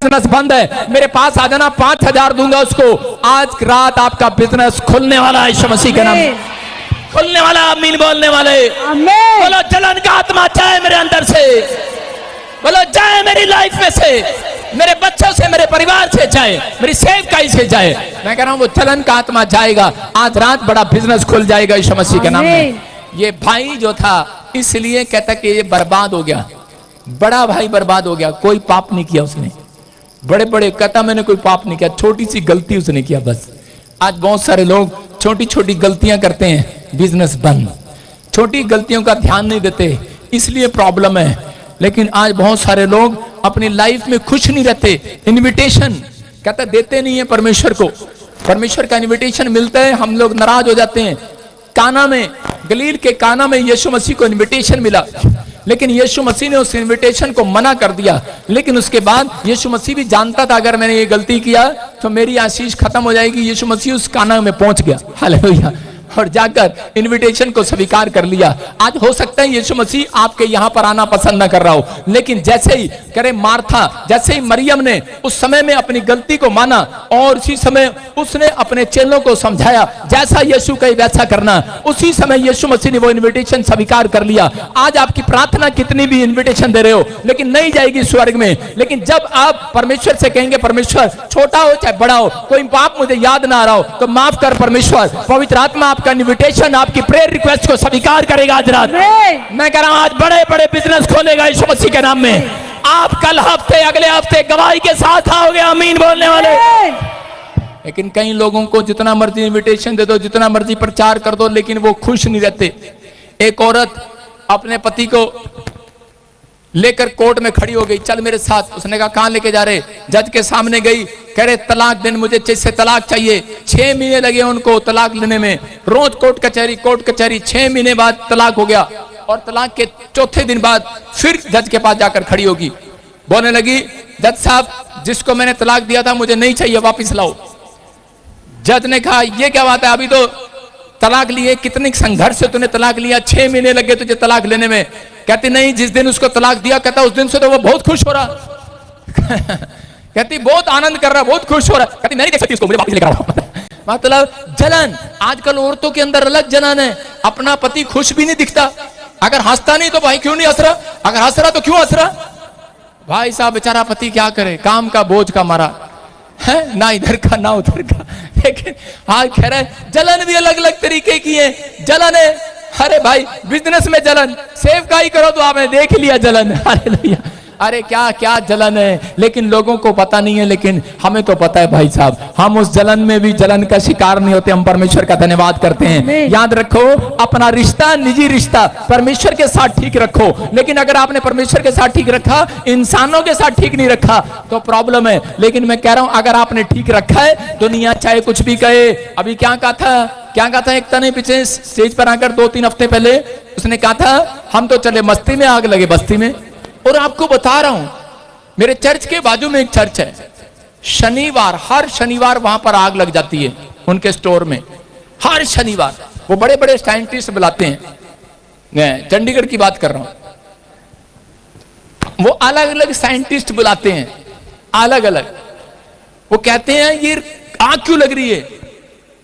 Business बंद है, मेरे पास आ जाना, 5,000 दूंगा उसको। आज रात आपका बिजनेस खुलने वाला है यीशु मसीह के नाम, खुलने वाला। आमीन बोलने वाले बोलो, जलन का आत्मा जाए मेरे अंदर से, बोलो जाए मेरी लाइफ में से, मेरे बच्चों से, मेरे परिवार से जाए, मेरी सेवकाई से जाए। मैं कह रहा हूं वो जलन का आत्मा जाएगा। आज रात बड़ा बिजनेस खुल जाएगा यीशु मसीह के नाम में। ये भाई जो था इसलिए कहता कि ये बर्बाद हो गया, बड़ा भाई बर्बाद हो गया। कोई पाप नहीं किया उसने, बड़े बड़े कहता मैंने कोई पाप नहीं किया, छोटी सी गलती उसने किया बस। आज बहुत सारे लोग छोटी छोटी गलतियां करते हैं, बिजनेस बंद। छोटी गलतियों का ध्यान नहीं देते, इसलिए प्रॉब्लम है। लेकिन आज बहुत सारे लोग अपनी लाइफ में खुश नहीं रहते। इनविटेशन कहता देते नहीं है परमेश्वर को, परमेश्वर का इनविटेशन मिलता है हम लोग नाराज हो जाते हैं। काना में, गलील के काना में यीशु मसीह को इनविटेशन मिला, लेकिन यीशु मसीह ने उस इनविटेशन को मना कर दिया। लेकिन उसके बाद यीशु मसीह भी जानता था अगर मैंने ये गलती किया तो मेरी आशीष खत्म हो जाएगी। यीशु मसीह उस काना में पहुंच गया, हालेलुया, और जाकर इनविटेशन को स्वीकार कर लिया। आज हो सकता है यीशु मसीह आपके यहां पर आना पसंद न कर रहा हो, लेकिन जैसे ही करे मार्था, जैसे ही मरियम ने उस समय में अपनी गलती को माना और उसी समय उसने अपने चेलों को समझाया जैसा यीशु कहे वैसा करना, उसी समय यीशु मसीह ने वो इनविटेशन स्वीकार कर लिया। आज आपकी प्रार्थना कितनी भी इनविटेशन दे रहे हो लेकिन नहीं जाएगी स्वर्ग में। लेकिन जब आप परमेश्वर से कहेंगे परमेश्वर छोटा हो चाहे बड़ा हो, कोई पाप मुझे याद ना आ रहा हो तो माफ कर परमेश्वर, पवित्र आत्मा आपका इनविटेशन, आपकी प्रेयर रिक्वेस्ट को स्वीकार करेगा आज रात। मैं कह रहा हूं आज बड़े बड़े बिजनेस खोलेगा यीशु मसीह के नाम में। आप कल हफ्ते अगले हफ्ते गवाही के साथ आओगे, आमीन बोलने वाले। लेकिन कई लोगों को जितना मर्जी इनविटेशन दे दो, जितना मर्जी प्रचार कर दो, लेकिन वो खुश नहीं रहते। एक औरत अपने पति को लेकर कोर्ट में खड़ी हो गई, चल मेरे साथ। उसने कहा कहां लेके जा रहे? जज के सामने गई, कह रहे तलाक देने, मुझे इससे तलाक चाहिए। 6 महीने लगे उनको तलाक लेने में, रोज कोर्ट कचहरी। 6 महीने बाद तलाक हो गया और तलाक के चौथे दिन बाद फिर जज के पास जाकर खड़ी होगी, बोलने लगी जज साहब जिसको मैंने तलाक दिया था मुझे नहीं चाहिए, वापिस लाओ। जज ने कहा ये क्या बात है, अभी तो तलाक लिए, कितने संघर्ष से तूने तलाक लिया, 6 महीने लगे तुझे तलाक लेने में। कहती नहीं, जिस दिन उसको तलाक दिया कहता उस दिन से तो वो बहुत खुश हो रहा कहती बहुत आनंद कर रहा, बहुत खुश हो रहा। कहती नहीं देख सकती उसको, मुझे वापस लेकर आओ। मतलब जलन, आजकल औरतों के अंदर अलग जलन है। अपना पति खुश भी नहीं दिखता, अगर हंसता नहीं तो भाई क्यों नहीं हंस रहा, अगर हंस रहा तो क्यों हंस रहा। भाई साहब बेचारा पति क्या करे, काम का बोझ का मारा है, ना इधर का ना उधर का। लेकिन हाँ खैर है, जलन भी अलग अलग तरीके की है। जलन है, अरे भाई बिजनेस में जलन, सेवकाई करो तो आपने देख लिया जलन, हालेलुया। अरे क्या क्या जलन है, लेकिन लोगों को पता नहीं है, लेकिन हमें तो पता है भाई साहब। हम उस जलन में भी जलन का शिकार नहीं होते, हम परमेश्वर का धन्यवाद करते हैं। याद रखो अपना रिश्ता, निजी रिश्ता परमेश्वर के साथ ठीक रखो। लेकिन अगर आपने परमेश्वर के साथ ठीक रखा, इंसानों के साथ ठीक नहीं रखा तो प्रॉब्लम है। लेकिन मैं कह रहा हूं अगर आपने ठीक रखा है, दुनिया चाहे कुछ भी कहे। अभी क्या कहा था एक तने पीछे स्टेज पर आकर 2-3 हफ्ते पहले उसने कहा था हम तो चले मस्ती में, आग लगे बस्ती में। और आपको बता रहा हूं मेरे चर्च के बाजू में एक चर्च है, शनिवार, हर शनिवार वहां पर आग लग जाती है उनके स्टोर में, हर शनिवार। वो बड़े बड़े साइंटिस्ट बुलाते हैं, मैं चंडीगढ़ की बात कर रहा हूं, वो अलग अलग साइंटिस्ट बुलाते हैं, अलग अलग। वो कहते हैं ये आग क्यों लग रही है।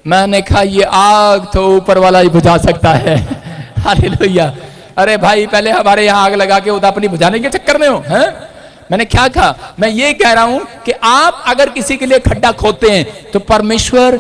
मैंने कहा ये आग तो ऊपर वाला ही बुझा सकता है, हालेलुया। अरे भाई पहले हमारे यहाँ आग लगा के उधर अपनी बुझाने के चक्कर में हो, हैं? मैंने क्या कहा, मैं ये कह रहा हूं कि आप अगर किसी के लिए खड्डा खोदते हैं तो परमेश्वर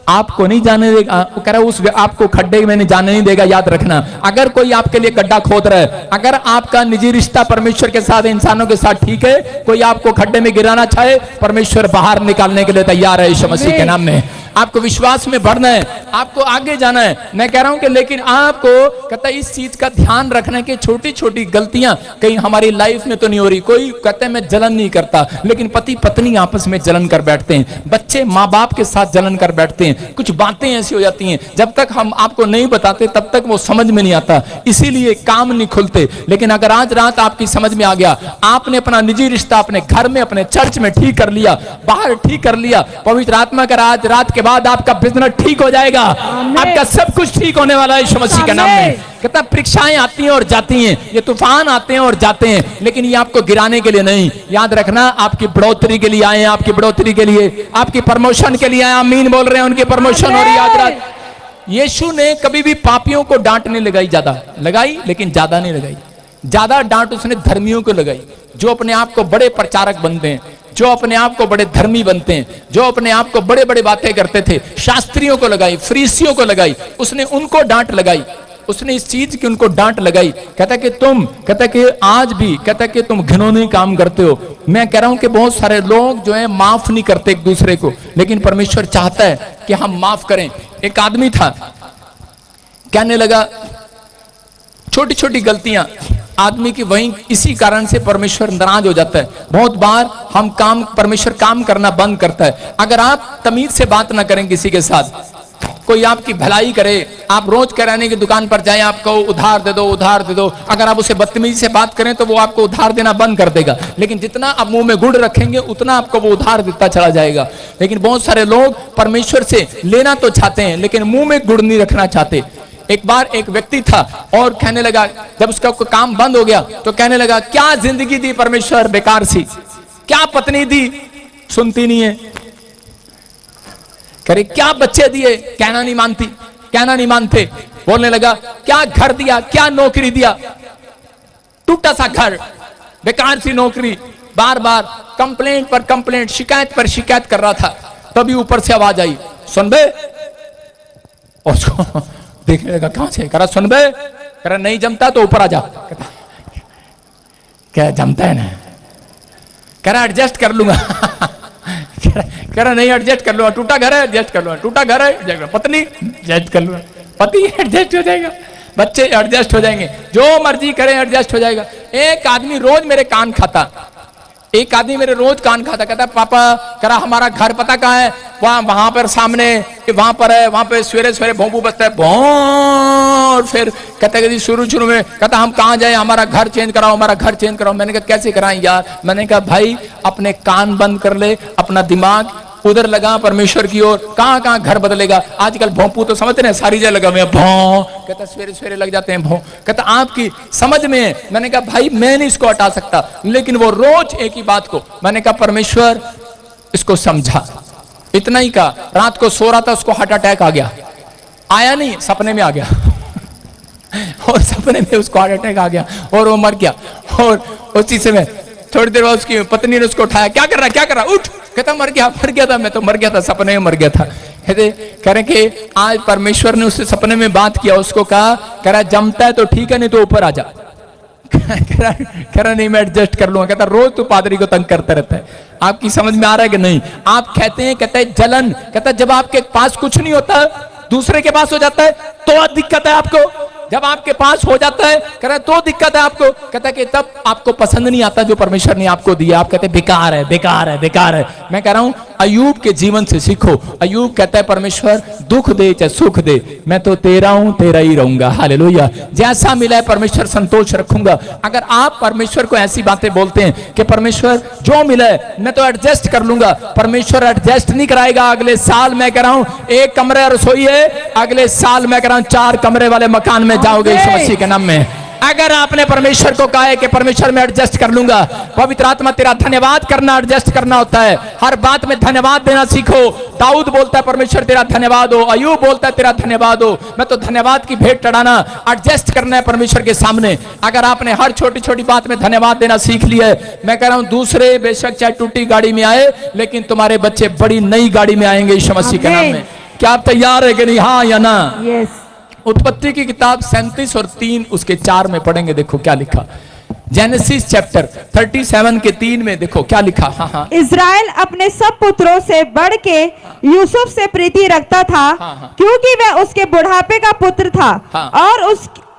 आपको नहीं जाने देगा। वो कह रहा है उस आपको खड्डे में नहीं जाने नहीं देगा। याद रखना, अगर कोई आपके लिए गड्ढा खोद रहा है, अगर आपका निजी रिश्ता परमेश्वर के साथ, इंसानों के साथ ठीक है, कोई आपको खड्डे में गिराना चाहे, परमेश्वर बाहर निकालने के लिए तैयार है यीशु मसीह के नाम में। आपको विश्वास में बढ़ना है, आपको आगे जाना है। मैं कह रहा हूं कि लेकिन आपको कहता है इस चीज का ध्यान रखना कि छोटी छोटी गलतियां कहीं हमारी लाइफ में तो नहीं हो रही। कोई कहता है मैं जलन नहीं करता, लेकिन पति पत्नी आपस में जलन कर बैठते हैं, बच्चे माँ बाप के साथ जलन कर बैठते हैं। कुछ बातें ऐसी हो जाती हैं जब तक हम आपको नहीं बताते तब तक वो समझ में नहीं आता, इसीलिए काम नहीं खुलते। लेकिन अगर आज रात आपकी समझ में आ गया, आपने अपना निजी रिश्ता अपने घर में, अपने चर्च में ठीक कर लिया, बाहर ठीक कर लिया, पवित्र आत्मा का आज रात के बाद आपका बिजनेस ठीक हो जाएगा, आपका सब कुछ ठीक होने वाला है यीशु मसीह के नाम में। कहता परीक्षाएं आती हैं और जाती हैं, ये तूफान आते हैं और जाते हैं, लेकिन ये आपको गिराने के लिए नहीं, याद रखना आपकी बढ़ोतरी के लिए आए हैं, आपकी बढ़ोतरी के लिए, आपकी प्रमोशन के लिए आए। आमीन बोल रहे हैं, उनकी प्रमोशन हो रही है। याद रख, यीशु ने कभी भी पापियों को डांट नहीं लगाई, ज्यादा लगाई लेकिन ज्यादा नहीं लगाई। ज्यादा डांट उसने धर्मियों को लगाई, जो अपने आप को बड़े प्रचारक बनते हैं, जो अपने आप को बड़े धर्मी बनते हैं, जो अपने आप को बड़े बड़े बातें करते थे, शास्त्रियों को लगाई, फरीसियों को लगाई, उसने उनको डांट लगाई, उसने इस चीज की उनको डांट लगाई। कहता कि आज भी कहता कि तुम घिनौने काम करते हो। मैं कह रहा हूं कि बहुत सारे लोग जो है माफ नहीं करते एक दूसरे को, लेकिन परमेश्वर चाहता है कि हम माफ करें। एक आदमी था, कहने लगा छोटी छोटी गलतियां आदमी की, वहीं इसी कारण से परमेश्वर नाराज हो जाता है। बहुत बार हम परमेश्वर काम करना बंद करता है। अगर आप तमीज से बात ना करें किसी के साथ, कोई आपकी भलाई करे, आप रोज किराने की दुकान पर जाएं, आपको उधार दे दो, उधार दे दो, अगर आप उसे बदतमीजी से बात करें तो वो आपको उधार देना बंद कर देगा। लेकिन जितना आप मुंह में गुड़ रखेंगे उतना आपको वो उधार देता चला जाएगा। लेकिन बहुत सारे लोग परमेश्वर से लेना तो चाहते हैं लेकिन मुंह में गुड़ नहीं रखना चाहते। एक बार एक व्यक्ति था और कहने लगा, जब उसका काम बंद हो गया तो कहने लगा, क्या जिंदगी दी परमेश्वर बेकार सी, क्या पत्नी दी सुनती नहीं है, करे क्या बच्चे दिए कहना नहीं मानते। बोलने लगा, क्या घर दिया, क्या नौकरी दिया, टूटा सा घर, बेकार सी नौकरी, बार बार कंप्लेंट पर कंप्लेंट, शिकायत पर शिकायत कर रहा था। तभी ऊपर से आवाज आई, सुन बे। उसको देखने लगा, कहां से? करा सुन बे। करा नहीं जमता तो ऊपर आ जा। क्या जमता है ना? करा एडजस्ट कर लूंगा। करा नहीं एडजस्ट कर लूंगा, टूटा घर है एडजस्ट कर लूंगा, टूटा घर है, पत्नी एडजस्ट कर लूंगा, पति एडजस्ट हो जाएगा, बच्चे एडजस्ट हो जाएंगे, जो मर्जी करें एडजस्ट हो जाएगा। एक आदमी रोज मेरे कान खाता, कहता पापा करा हमारा घर पता कहाँ है? वहां पर सामने, वहां पर है, वहां पे सवेरे सवेरे भोंपू बजता है, भों। फिर कहता है शुरू में कहता हम कहाँ जाए, हमारा घर चेंज कराओ। मैंने कहा कैसे कराएं यार? मैंने कहा भाई अपने कान बंद कर ले, अपना दिमाग उधर लगा परमेश्वर की ओर। कहां घर बदलेगा? आजकल भोंपू तो समझते हैं सारी जगह लगा हुए हैं, भों। कहता सवेरे सवेरे लग जाते हैं भों। कहता आपकी समझ में है। मैंने कहा भाई मैं नहीं इसको हटा सकता, लेकिन वो रोज एक ही बात को, मैंने कहा परमेश्वर इसको समझा। इतना ही कहा, रात को सो रहा था, उसको हार्ट अटैक आ गया। आया नहीं, सपने में आ गया। और सपने में उसको हार्ट अटैक आ गया और वो मर गया। और उसी समय थोड़ी देर बाद उसकी पत्नी ने उसको उठाया, क्या कर रहा उठ। कहता मर गया था, मैं तो मर गया था, सपने में मर गया था। कहते कह कि आज परमेश्वर ने उससे सपने में बात किया, उसको कहा कह रहा जमता है तो ठीक है, नहीं तो ऊपर आ जा। कह रहा नहीं मैं एडजस्ट कर लूंगा। कहता रोज तो पादरी को तंग करता रहता है। आपकी समझ में आ रहा है कि नहीं? आप कहते हैं, कहता है जलन, कहता जब आपके पास कुछ नहीं होता दूसरे के पास हो जाता है तो दिक्कत है आपको। जब आपके पास हो जाता है कह रहा तो दिक्कत है आपको। कहता कि तब आपको पसंद नहीं आता जो परमेश्वर ने आपको दिया, आप कहते बेकार है। मैं कह रहा हूं अय्यूब के जीवन से सीखो। अय्यूब कहता है परमेश्वर दुख दे चाहे सुख दे, मैं तो तेरा हूं, तेरा ही रहूंगा। हालेलुया। जैसा मिला है परमेश्वर संतोष रखूंगा। अगर आप परमेश्वर को ऐसी बातें बोलते हैं कि परमेश्वर जो मिला है मैं तो एडजस्ट कर लूंगा, परमेश्वर एडजस्ट नहीं कराएगा। अगले साल मैं कह रहा हूं एक कमरे रसोई है, अगले साल मैं कह रहा हूं 4 कमरे वाले मकान में जाओगे यीशु मसीह के नाम में। अगर आपने परमेश्वर को कहा है कि परमेश्वर मैं एडजस्ट कर लूंगा, पवित्र आत्मा तेरा धन्यवाद करना एडजस्ट करना होता है। हर बात में धन्यवाद देना सीखो। दाऊद बोलता है परमेश्वर तेरा धन्यवाद हो, अय्यूब बोलता है तेरा धन्यवाद हो। मैं तो धन्यवाद की भेंट चढ़ाना, एडजस्ट करना है परमेश्वर के सामने। अगर आपने हर छोटी छोटी बात में धन्यवाद देना सीख लिया है, मैं कह रहा हूं दूसरे बेशक चाहे टूटी गाड़ी में आए, लेकिन तुम्हारे बच्चे बड़ी नई गाड़ी में आएंगे यीशु मसीह के नाम में। क्या आप तैयार है कि नहीं? हाँ या ना? यस। उत्पत्ति की किताब 37 और 3 उसके 4 में पढ़ेंगे। देखो क्या लिखा, जेनेसिस चैप्टर 37 के 3 में देखो क्या लिखा। हाँ। इज़राइल अपने सब पुत्रों से बढ़ के यूसुफ से प्रीति रखता था, क्योंकि वह उसके बुढ़ापे का पुत्र था। और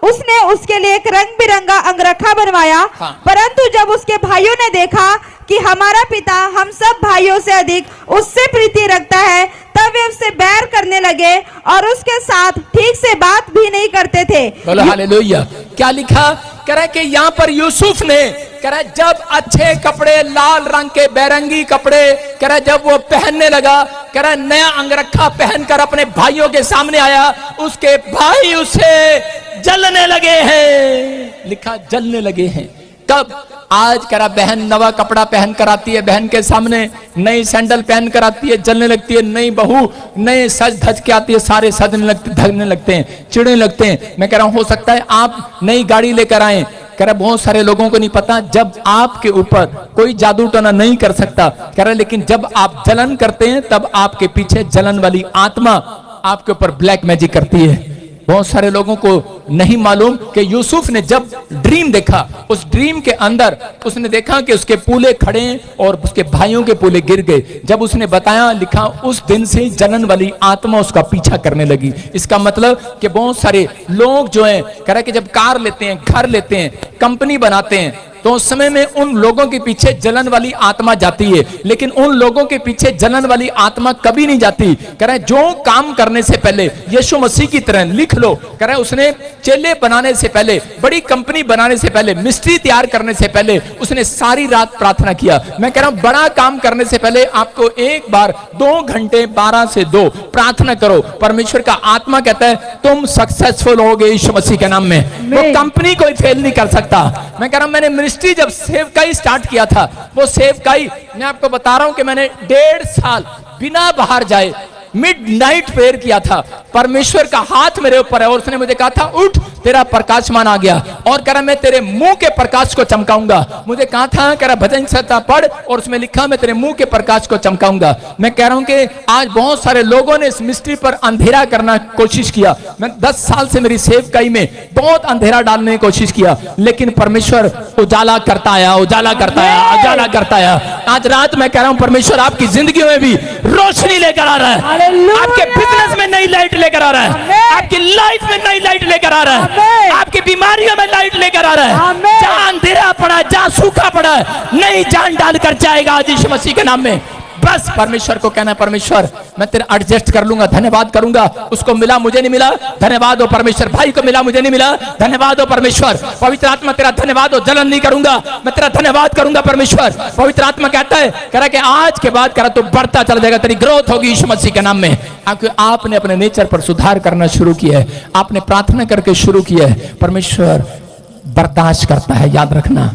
उसने उसके लिए एक रंग बिरंगा अंगरखा बनवाया। परंतु जब उसके भाइयों ने देखा कि हमारा पिता हम सब भाइयों से अधिक उससे प्रीति रखता है, तब वे उससे बैर करने लगे और उसके साथ ठीक से बात भी नहीं करते थे। बोलो हालेलुया। क्या लिखा कह रहा है कि यहाँ पर यूसुफ ने कह रहा है जब अच्छे कपड़े लाल रंग के बैरंगी कपड़े कह रहा है जब वो पहनने लगा, कह रहा है नया अंगरखा पहनकर अपने भाइयों के सामने आया, उसके भाई उसे जलने लगे हैं। लिखा जलने लगे हैं। कब? आज कह रहा बहन नवा कपड़ा पहन कर आती है, बहन के सामने नई सैंडल पहन कर आती है, जलने लगती है। नई बहू नए सज धज के आती है, सारे सजने लगते, धगने लगते हैं, चिड़ने लगते हैं। मैं कह रहा हूं हो सकता है आप नई गाड़ी लेकर आए, कह रहा बहुत सारे लोगों को नहीं पता जब आपके ऊपर कोई जादू टोना नहीं कर सकता, कह रहा लेकिन जब आप जलन करते हैं तब आपके पीछे जलन वाली आत्मा आपके ऊपर ब्लैक मैजिक करती है। बहुत सारे लोगों को नहीं मालूम कि यूसुफ ने जब ड्रीम देखा, उस ड्रीम के अंदर उसने देखा कि उसके पूले खड़े और उसके भाइयों के पूले गिर गए। जब उसने बताया, लिखा उस दिन से जलन वाली आत्मा उसका पीछा करने लगी। इसका मतलब कि बहुत सारे लोग जो हैं कह रहे कि जब कार लेते हैं, घर लेते हैं, कंपनी बनाते हैं, तो उस समय में उन लोगों के पीछे जलन वाली आत्मा जाती है, लेकिन उन लोगों के पीछे जलन वाली आत्मा कभी नहीं जाती। कह रहे जो काम करने से पहले यीशु मसीह की तरह लिख लो, कह रहे उसने चेले बनाने से पहले, बड़ी कंपनी बनाने से पहले, मिस्ट्री तैयार करने से पहले उसने सारी रात प्रार्थना किया। मैं कह रहा हूं बड़ा काम करने से पहले आपको एक बार 2 घंटे 12 से 2 प्रार्थना करो। परमेश्वर का आत्मा कहता है तुम सक्सेसफुल होगे यीशु मसीह के नाम में। वो कंपनी कोई फेल नहीं कर सकता। मैं कह रहा हूं मैंने मिनिस्ट्री जब सेवकाई स्टार्ट किया था, वो सेवकाई मैं आपको बता रहा हूं कि मैंने 1.5 साल बिना बाहर जाए मिडनाइट प्रेयर किया था। परमेश्वर का हाथ मेरे ऊपर है और उसने मुझे कहा था उठ तेरा प्रकाशमान आ गया, और कह रहा मैं तेरे मुंह के प्रकाश को चमकाऊंगा। मुझे कहा था कह रहा भजन संहिता पढ़ और उसमें लिखा मैं तेरे मुंह के प्रकाश को चमकाऊंगा। मैं कह रहा हूं कि आज बहुत सारे लोगों ने इस मिस्ट्री पर अंधेरा करना कोशिश किया। मैं 10 साल से मेरी सेवकाई में बहुत अंधेरा डालने की कोशिश किया, लेकिन परमेश्वर उजाला करता आया, उजाला करता आया, उजाला करता आया। आज रात मैं कह रहा हूं परमेश्वर आपकी जिंदगी में भी रोशनी लेकर आ रहा है, आपके बिजनेस में नई लाइट लेकर आ रहा है, आपकी लाइफ में नई लाइट लेकर आ रहा है, आपकी बीमारियों में लाइट लेकर आ रहा है। जहां अंधेरा पड़ा है, जहां सूखा पड़ा है, नई जान डालकर जाएगा आज यीशु मसीह के नाम में। बस परमेश्वर को कहना है परमेश्वर मैं तेरा एडजस्ट कर लूंगा, धन्यवाद करूंगा। उसको मिला मुझे नहीं मिला, धन्यवाद हो परमेश्वर। भाई को मिला मुझे नहीं मिला, धन्यवाद हो परमेश्वर। पवित्र आत्मा तेरा धन्यवाद हो, जलन नहीं करूंगा, मैं तेरा धन्यवाद करूंगा परमेश्वर। पवित्र आत्मा कहता है कह रहा कि आज के बाद करा तो बढ़ता चला जाएगा, तेरी ग्रोथ होगी यीशु मसीह के नाम में। क्योंकि आपने अपने नेचर पर सुधार करना शुरू किया है, आपने प्रार्थना करके शुरू किया है। परमेश्वर बर्दाश्त करता है, याद रखना।